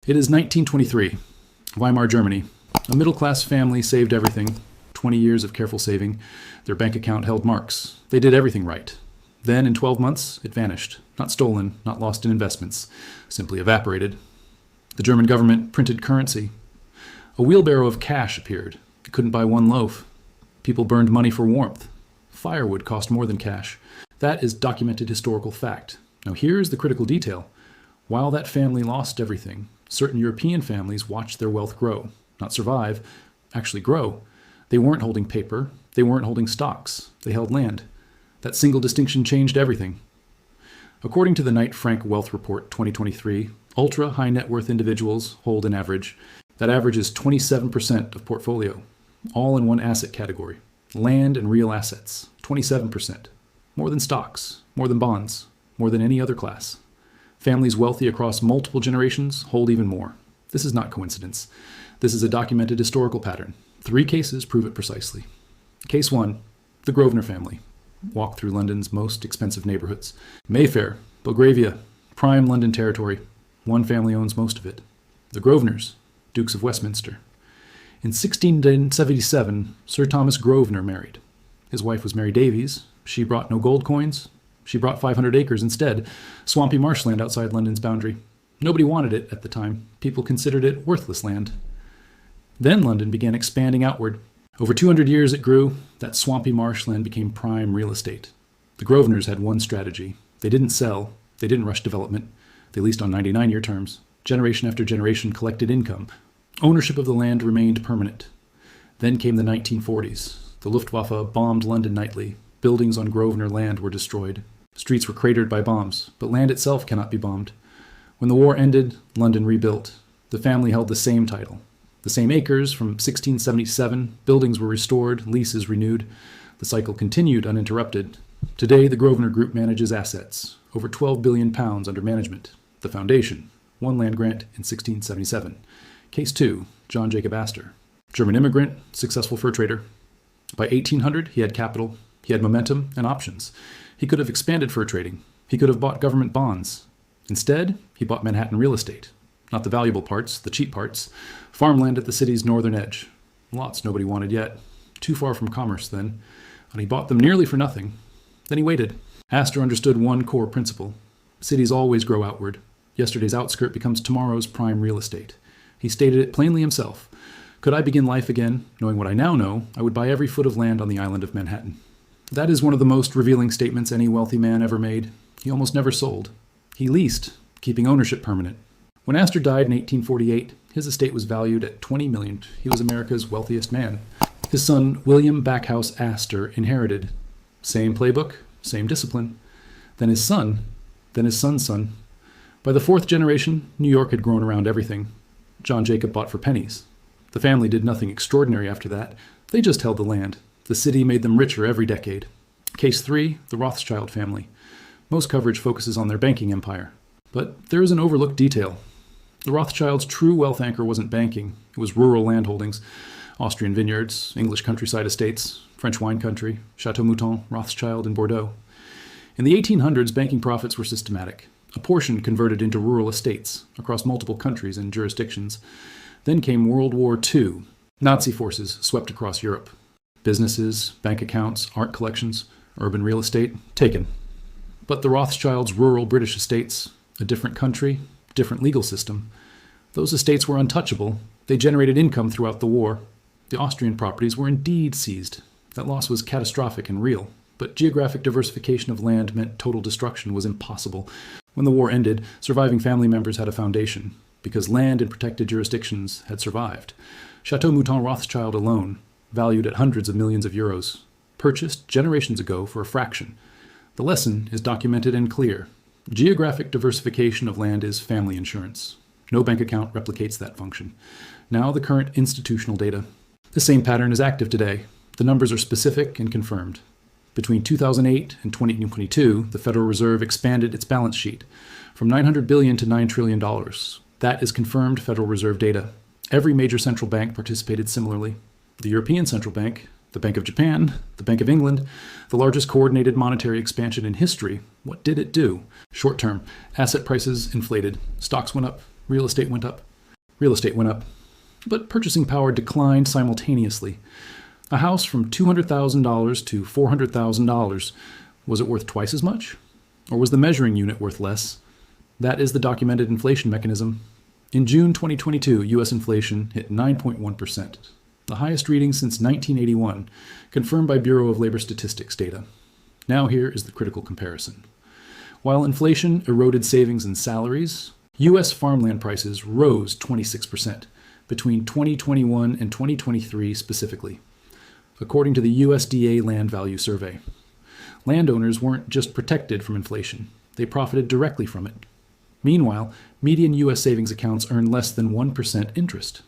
It is 1923, Weimar, Germany. A middle-class family saved everything, 20 years of careful saving. Their bank account held marks. They did everything right. Then, in 12 months, it vanished. Not stolen, not lost in investments, simply evaporated. The German government printed currency. A wheelbarrow of cash appeared. It couldn't buy one loaf. People burned money for warmth. Firewood cost more than cash. That is documented historical fact. Now here's the critical detail. While that family lost everything, certain European families watched their wealth grow. Not survive, actually grow. They weren't holding paper. They weren't holding stocks. They held land. That single distinction changed everything. According to the Knight Frank Wealth Report 2023, ultra-high net worth individuals hold an average. That average is 27% of portfolio, all in one asset category. Land and real assets, 27%. More than stocks, more than bonds, more than any other class. Families wealthy across multiple generations hold even more. This is not coincidence. This is a documented historical pattern. 3 cases prove it precisely. Case 1, the Grosvenor family. Walk through London's most expensive neighborhoods. Mayfair, Belgravia, prime London territory. One family owns most of it. The Grosvenors, Dukes of Westminster. In 1677, Sir Thomas Grosvenor married. His wife was Mary Davies. She brought no gold coins. She brought 500 acres instead, swampy marshland outside London's boundary. Nobody wanted it at the time. People considered it worthless land. Then London began expanding outward. Over 200 years it grew. That swampy marshland became prime real estate. The Grosvenors had one strategy. They didn't sell. They didn't rush development. They leased on 99-year terms. Generation after generation collected income. Ownership of the land remained permanent. Then came the 1940s. The Luftwaffe bombed London nightly. Buildings on Grosvenor land were destroyed. Streets were cratered by bombs, but land itself cannot be bombed. When the war ended, London rebuilt. The family held the same title. The same acres from 1677, buildings were restored, leases renewed. The cycle continued uninterrupted. Today, the Grosvenor Group manages assets, over £12 billion under management. The foundation, one land grant in 1677. Case 2, John Jacob Astor. German immigrant, successful fur trader. By 1800, he had capital, he had momentum and options. He could have expanded fur trading. He could have bought government bonds. Instead, he bought Manhattan real estate. Not the valuable parts, the cheap parts. Farmland at the city's northern edge. Lots nobody wanted yet. Too far from commerce then. And he bought them nearly for nothing. Then he waited. Astor understood one core principle. Cities always grow outward. Yesterday's outskirt becomes tomorrow's prime real estate. He stated it plainly himself. Could I begin life again, knowing what I now know, I would buy every foot of land on the island of Manhattan. That is one of the most revealing statements any wealthy man ever made. He almost never sold. He leased, keeping ownership permanent. When Astor died in 1848, his estate was valued at $20 million. He was America's wealthiest man. His son, William Backhouse Astor, inherited. Same playbook, same discipline. Then his son, then his son's son. By the 4th generation, New York had grown around everything. John Jacob bought for pennies. The family did nothing extraordinary after that. They just held the land. The city made them richer every decade. Case 3, the Rothschild family. Most coverage focuses on their banking empire. But there is an overlooked detail. The Rothschilds' true wealth anchor wasn't banking. It was rural landholdings, Austrian vineyards, English countryside estates, French wine country, Chateau Mouton, Rothschild, and Bordeaux. In the 1800s, banking profits were systematic. A portion converted into rural estates across multiple countries and jurisdictions. Then came World War II. Nazi forces swept across Europe. Businesses, bank accounts, art collections, urban real estate, taken. But the Rothschilds' rural British estates, a different country, different legal system. Those estates were untouchable. They generated income throughout the war. The Austrian properties were indeed seized. That loss was catastrophic and real. But geographic diversification of land meant total destruction was impossible. When the war ended, surviving family members had a foundation, because land in protected jurisdictions had survived. Chateau Mouton Rothschild alone, valued at hundreds of millions of euros, purchased generations ago for a fraction. The lesson is documented and clear. Geographic diversification of land is family insurance. No bank account replicates that function. Now the current institutional data. The same pattern is active today. The numbers are specific and confirmed. Between 2008 and 2022, the Federal Reserve expanded its balance sheet from $900 billion to $9 trillion. That is confirmed Federal Reserve data. Every major central bank participated similarly. The European Central Bank, the Bank of Japan, the Bank of England, the largest coordinated monetary expansion in history. What did it do? Short term, asset prices inflated. Stocks went up. Real estate went up. Real estate went up, but purchasing power declined simultaneously. A house from $200,000 to $400,000, was it worth twice as much? Or was the measuring unit worth less? That is the documented inflation mechanism. In June 2022, U.S. inflation hit 9.1%, the highest reading since 1981, confirmed by Bureau of Labor Statistics data. Now here is the critical comparison. While inflation eroded savings and salaries, U.S. farmland prices rose 26% between 2021 and 2023 specifically, according to the USDA Land Value Survey. Landowners weren't just protected from inflation, they profited directly from it. Meanwhile, median U.S. savings accounts earn less than 1% interest.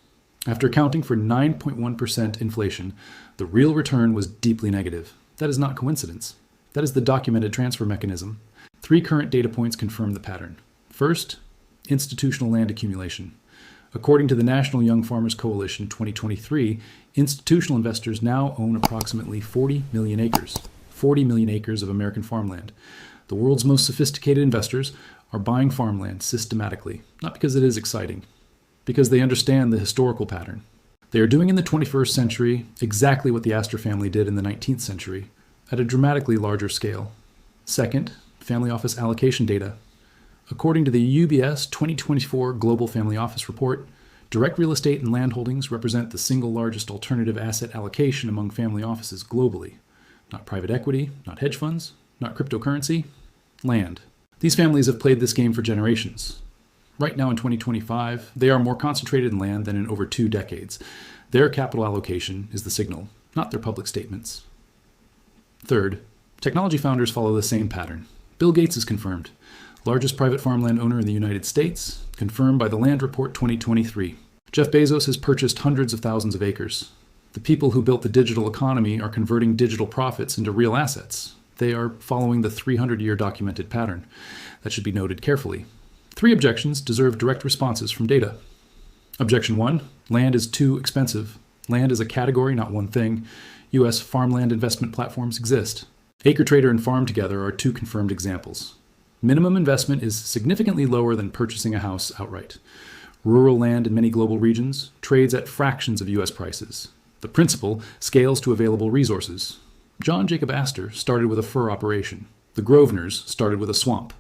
After accounting for 9.1% inflation, the real return was deeply negative. That is not coincidence. That is the documented transfer mechanism. 3 current data points confirm the pattern. First, institutional land accumulation. According to the National Young Farmers Coalition 2023, institutional investors now own approximately 40 million acres. 40 million acres of American farmland. The world's most sophisticated investors are buying farmland systematically, not because it is exciting, because they understand the historical pattern. They are doing in the 21st century exactly what the Astor family did in the 19th century, at a dramatically larger scale. Second, family office allocation data. According to the UBS 2024 Global Family Office Report, direct real estate and land holdings represent the single largest alternative asset allocation among family offices globally. Not private equity, not hedge funds, not cryptocurrency, land. These families have played this game for generations. Right now in 2025, they are more concentrated in land than in over 2 decades. Their capital allocation is the signal, not their public statements. Third, technology founders follow the same pattern. Bill Gates is confirmed. Largest private farmland owner in the United States, confirmed by the Land Report 2023. Jeff Bezos has purchased hundreds of thousands of acres. The people who built the digital economy are converting digital profits into real assets. They are following the 300-year documented pattern. That should be noted carefully. 3 objections deserve direct responses from data. Objection 1, land is too expensive. Land is a category, not one thing. U.S. farmland investment platforms exist. AcreTrader and Farm Together are 2 confirmed examples. Minimum investment is significantly lower than purchasing a house outright. Rural land in many global regions trades at fractions of U.S. prices. The principle scales to available resources. John Jacob Astor started with a fur operation. The Grosvenors started with a swamp.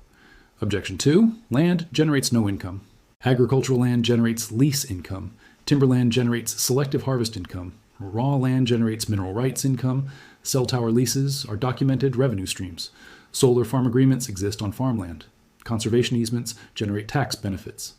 Objection 2, land generates no income. Agricultural land generates lease income. Timberland generates selective harvest income. Raw land generates mineral rights income. Cell tower leases are documented revenue streams. Solar farm agreements exist on farmland. Conservation easements generate tax benefits.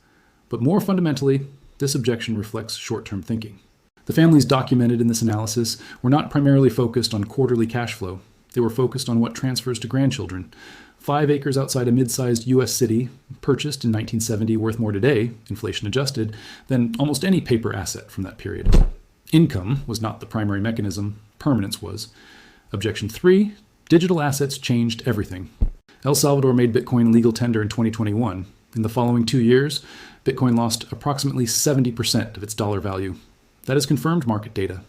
But more fundamentally, this objection reflects short-term thinking. The families documented in this analysis were not primarily focused on quarterly cash flow. They were focused on what transfers to grandchildren. 5 acres outside a mid-sized U.S. city, purchased in 1970, worth more today, inflation adjusted, than almost any paper asset from that period. Income was not the primary mechanism, permanence was. Objection 3, digital assets changed everything. El Salvador made Bitcoin legal tender in 2021. In the following 2 years, Bitcoin lost approximately 70% of its dollar value. That is confirmed market data.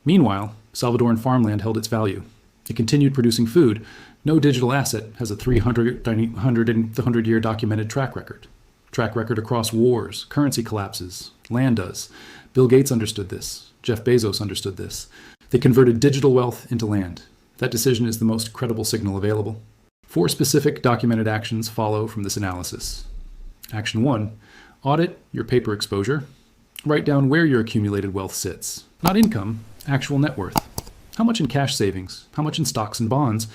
Meanwhile, Salvadoran farmland held its value. It continued producing food. No digital asset has a 300-year documented track record. Track record across wars, currency collapses. Land does. Bill Gates understood this. Jeff Bezos understood this. They converted digital wealth into land. That decision is the most credible signal available. 4 specific documented actions follow from this analysis. Action 1, audit your paper exposure. Write down where your accumulated wealth sits. Not income, actual net worth. How much in cash savings? How much in stocks and bonds?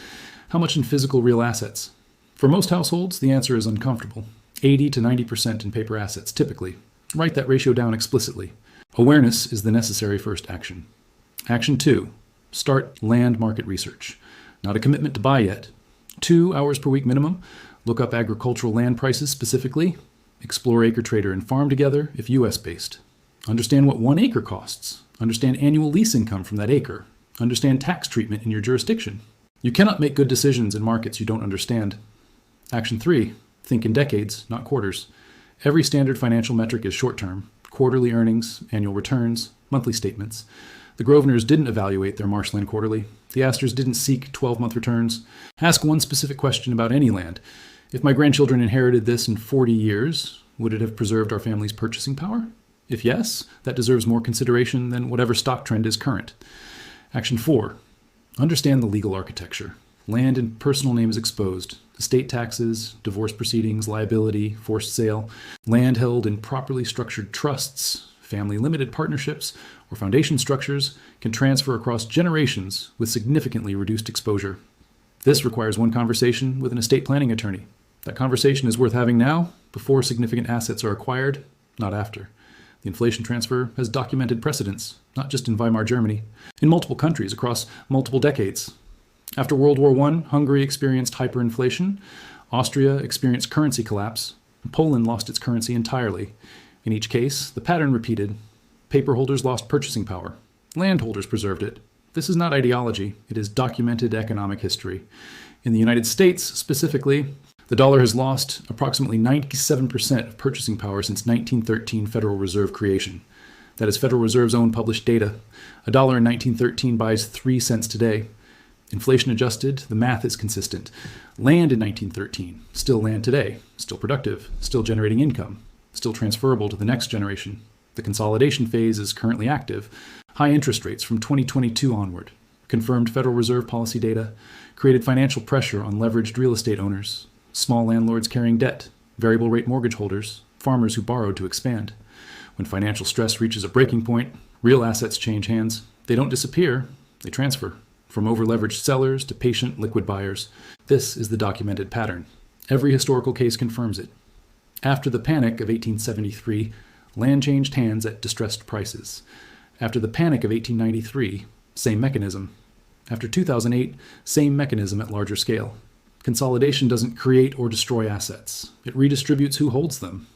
How much in physical real assets? For most households, the answer is uncomfortable. 80 to 90% in paper assets, typically. Write that ratio down explicitly. Awareness is the necessary first action. Action 2, start land market research. Not a commitment to buy yet. 2 hours per week minimum. Look up agricultural land prices specifically. Explore AcreTrader and Farm Together if US-based. Understand what 1 acre costs. Understand annual lease income from that acre. Understand tax treatment in your jurisdiction. You cannot make good decisions in markets you don't understand. Action 3, think in decades, not quarters. Every standard financial metric is short-term. Quarterly earnings, annual returns, monthly statements. The Grosvenors didn't evaluate their marshland quarterly. The Astors didn't seek 12-month returns. Ask one specific question about any land. If my grandchildren inherited this in 40 years, would it have preserved our family's purchasing power? If yes, that deserves more consideration than whatever stock trend is current. Action 4. Understand the legal architecture. Land in personal name is exposed. Estate taxes, divorce proceedings, liability, forced sale, land held in properly structured trusts, family limited partnerships, or foundation structures can transfer across generations with significantly reduced exposure. This requires one conversation with an estate planning attorney. That conversation is worth having now, before significant assets are acquired, not after. The inflation transfer has documented precedents, not just in Weimar Germany, in multiple countries across multiple decades. After World War I, Hungary experienced hyperinflation, Austria experienced currency collapse, and Poland lost its currency entirely. In each case, the pattern repeated. Paper holders lost purchasing power. Landholders preserved it. This is not ideology, it is documented economic history. In the United States, specifically, the dollar has lost approximately 97% of purchasing power since 1913 Federal Reserve creation. That is Federal Reserve's own published data. A dollar in 1913 buys 3 cents today. Inflation adjusted, the math is consistent. Land in 1913, still land today, still productive, still generating income, still transferable to the next generation. The consolidation phase is currently active. High interest rates from 2022 onward. Confirmed Federal Reserve policy data created financial pressure on leveraged real estate owners, small landlords carrying debt, variable rate mortgage holders, farmers who borrowed to expand. When financial stress reaches a breaking point, real assets change hands. They don't disappear, they transfer. From over-leveraged sellers to patient liquid buyers. This is the documented pattern. Every historical case confirms it. After the Panic of 1873, land changed hands at distressed prices. After the Panic of 1893, same mechanism. After 2008, same mechanism at larger scale. Consolidation doesn't create or destroy assets. It redistributes who holds them.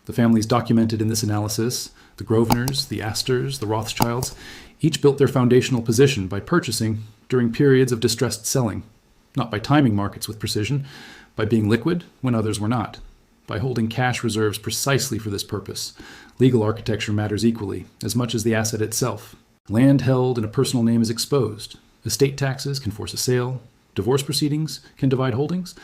The families documented in this analysis, the Grosvenors, the Astors, the Rothschilds, each built their foundational position by purchasing during periods of distressed selling, not by timing markets with precision, by being liquid when others were not, by holding cash reserves precisely for this purpose. Legal architecture matters equally, as much as the asset itself. Land held in a personal name is exposed. Estate taxes can force a sale. Divorce proceedings can divide holdings.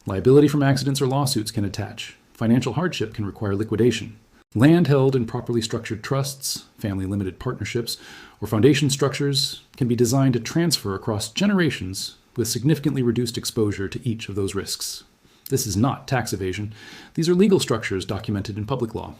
Liability from accidents or lawsuits can attach. Financial hardship can require liquidation. Land held in properly structured trusts, family limited partnerships, or foundation structures can be designed to transfer across generations with significantly reduced exposure to each of those risks. This is not tax evasion. These are legal structures documented in public law.